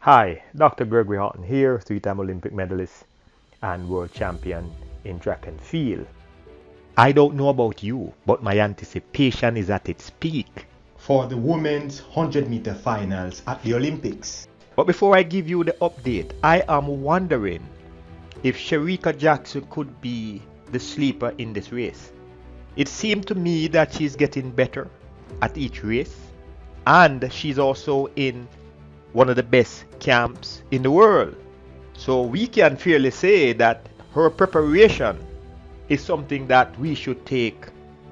Hi, Dr. Gregory Houghton here, three-time Olympic medalist and world champion in track and field. I don't know about you, but my anticipation is at its peak for the women's 100-meter finals at the Olympics. But before I give you the update, I am wondering if Shericka Jackson could be the sleeper in this race. It seemed to me that she's getting better at each race, and she's also in one of the best camps in the world. So we can fairly say that her preparation is something that we should take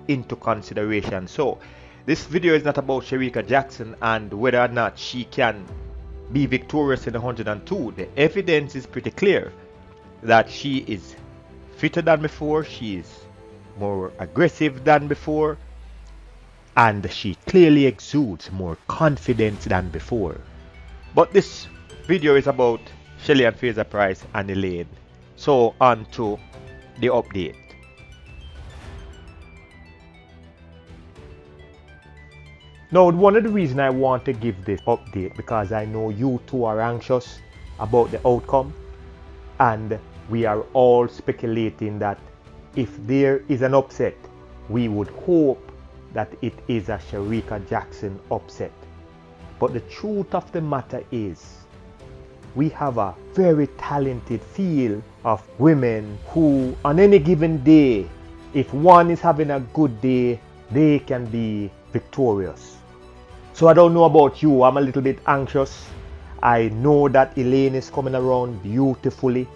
into consideration. So this video is not about Shericka Jackson and whether or not she can be victorious in the 102. The evidence is pretty clear that she is fitter than before, she is more aggressive than before, and she clearly exudes more confidence than before. But this video is about Shelly and Fraser Pryce and Elaine. So on to the update. Now, one of the reasons I want to give this update because I know you two are anxious about the outcome, and we are all speculating that if there is an upset, we would hope that it is a Shericka Jackson upset. But the truth of the matter is, we have a very talented field of women who, on any given day, if one is having a good day, they can be victorious. So I don't know about you, I'm a little bit anxious. I know that Elaine is coming around beautifully,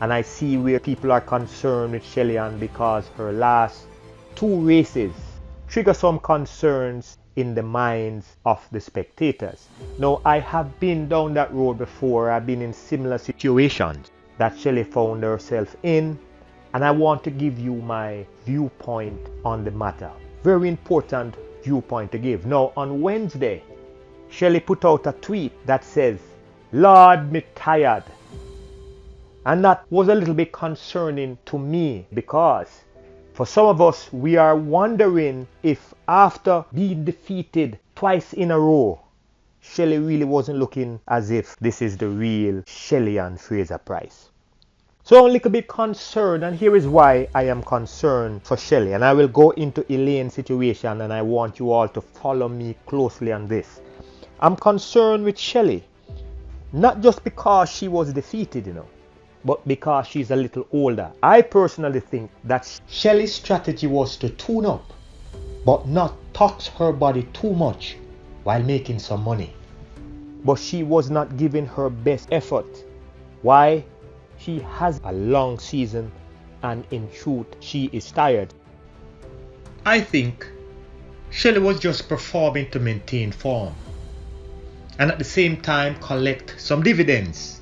and I see where people are concerned with Shelly because her last two races trigger some concerns in the minds of the spectators. Now, I have been down that road before. I've been in similar situations that Shelly found herself in, and I want to give you my viewpoint on the matter. Very important viewpoint to give. Now, on Wednesday, Shelly put out a tweet that says, "Lord, me tired." And that was a little bit concerning to me because for some of us, we are wondering if after being defeated twice in a row, Shelly really wasn't looking as if this is the real Shelly and Fraser Pryce. So I'm a little bit concerned, and here is why I am concerned for Shelly. And I will go into Elaine's situation, and I want you all to follow me closely on this. I'm concerned with Shelly, not just because she was defeated, but because she's a little older. I personally think that Shelly's strategy was to tune up, but not tax her body too much while making some money. But she was not giving her best effort. Why? She has a long season, and in truth, she is tired. I think Shelly was just performing to maintain form, and at the same time collect some dividends.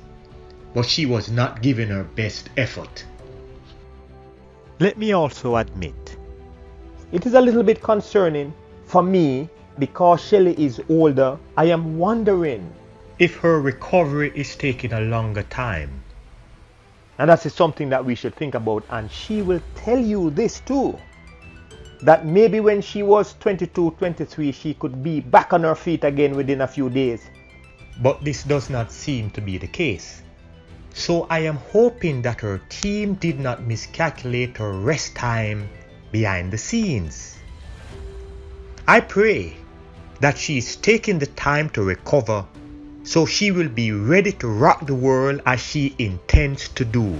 But she was not giving her best effort. Let me also admit, it is a little bit concerning for me because Shelly is older. I am wondering if her recovery is taking a longer time. And that is something that we should think about, and she will tell you this too, that maybe when she was 22, 23, she could be back on her feet again within a few days. But this does not seem to be the case. So I am hoping that her team did not miscalculate her rest time behind the scenes. I pray that she is taking the time to recover so she will be ready to rock the world as she intends to do.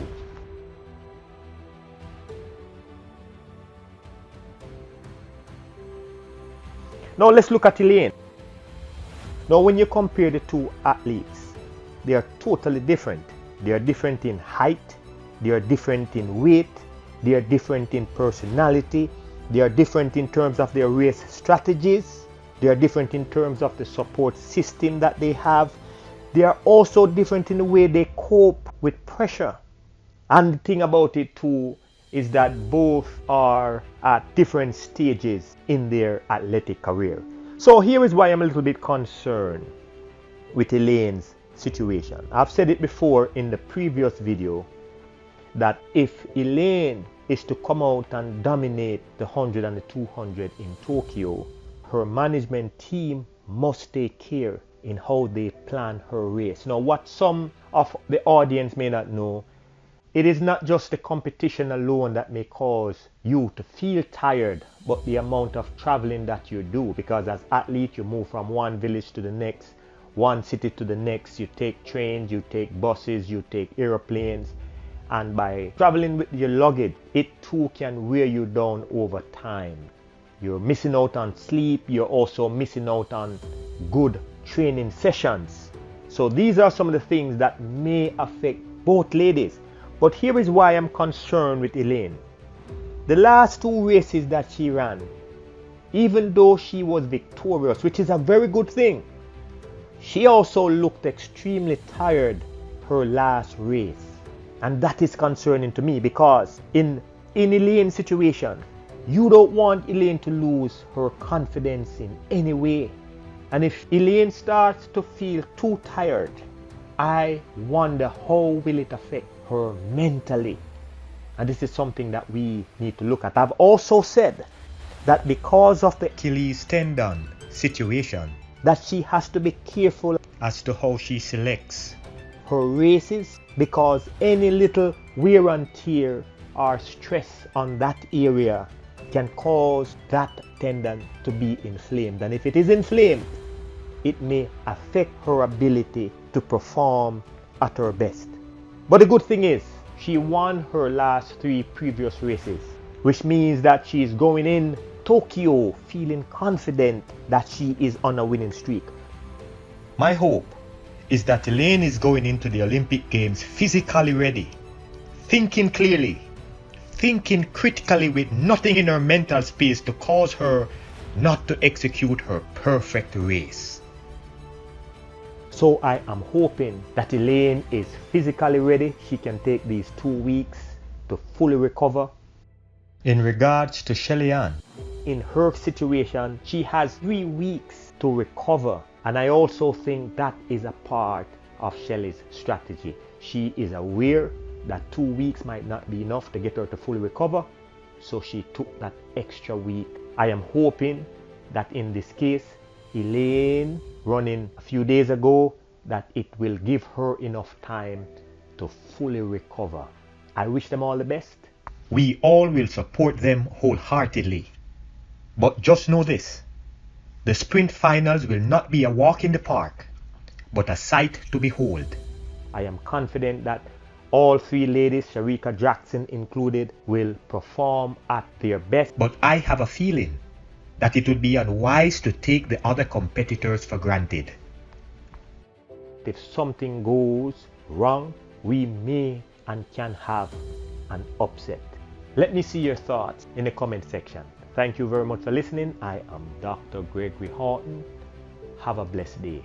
Now let's look at Elaine. Now when you compare the two athletes, they are totally different. They are different in height, they are different in weight, they are different in personality, they are different in terms of their race strategies, they are different in terms of the support system that they have. They are also different in the way they cope with pressure. And the thing about it too is that both are at different stages in their athletic career. So here is why I'm a little bit concerned with Elaine's situation. I've said it before in the previous video that if Elaine is to come out and dominate the 100 and the 200 in Tokyo, her management team must take care in how they plan her race. Now, what some of the audience may not know, it is not just the competition alone that may cause you to feel tired, but the amount of traveling that you do, because as athletes you move from one village to the next, one city to the next. You take trains, you take buses, you take airplanes, and by traveling with your luggage, it too can wear you down over time. You're missing out on sleep, you're also missing out on good training sessions. So these are some of the things that may affect both ladies. But here is why I'm concerned with Elaine. The last two races that she ran, even though she was victorious, which is a very good thing, she also looked extremely tired her last race. And that is concerning to me, because in Elaine's situation, you don't want Elaine to lose her confidence in any way. And if Elaine starts to feel too tired, I wonder how will it affect her mentally. And this is something that we need to look at. I've also said that because of the Achilles tendon situation, that she has to be careful as to how she selects her races, because any little wear and tear or stress on that area can cause that tendon to be inflamed. And if it is inflamed, it may affect her ability to perform at her best. But the good thing is, she won her last 3 previous races, which means that she is going in Tokyo feeling confident that she is on a winning streak. My hope is that Elaine is going into the Olympic Games physically ready, thinking clearly, thinking critically, with nothing in her mental space to cause her not to execute her perfect race. So I am hoping that Elaine is physically ready. She can take these 2 weeks to fully recover. In regards to Shelly Ann, in her situation, she has 3 weeks to recover. And I also think that is a part of Shelly's strategy. She is aware that 2 weeks might not be enough to get her to fully recover, so she took that extra week. I am hoping that in this case, Elaine running a few days ago, that it will give her enough time to fully recover. I wish them all the best. We all will support them wholeheartedly. But just know this, the sprint finals will not be a walk in the park, but a sight to behold. I am confident that all 3 ladies, Shericka Jackson included, will perform at their best. But I have a feeling that it would be unwise to take the other competitors for granted. If something goes wrong, we may and can have an upset. Let me see your thoughts in the comment section. Thank you very much for listening. I am Dr. Gregory Horton. Have a blessed day.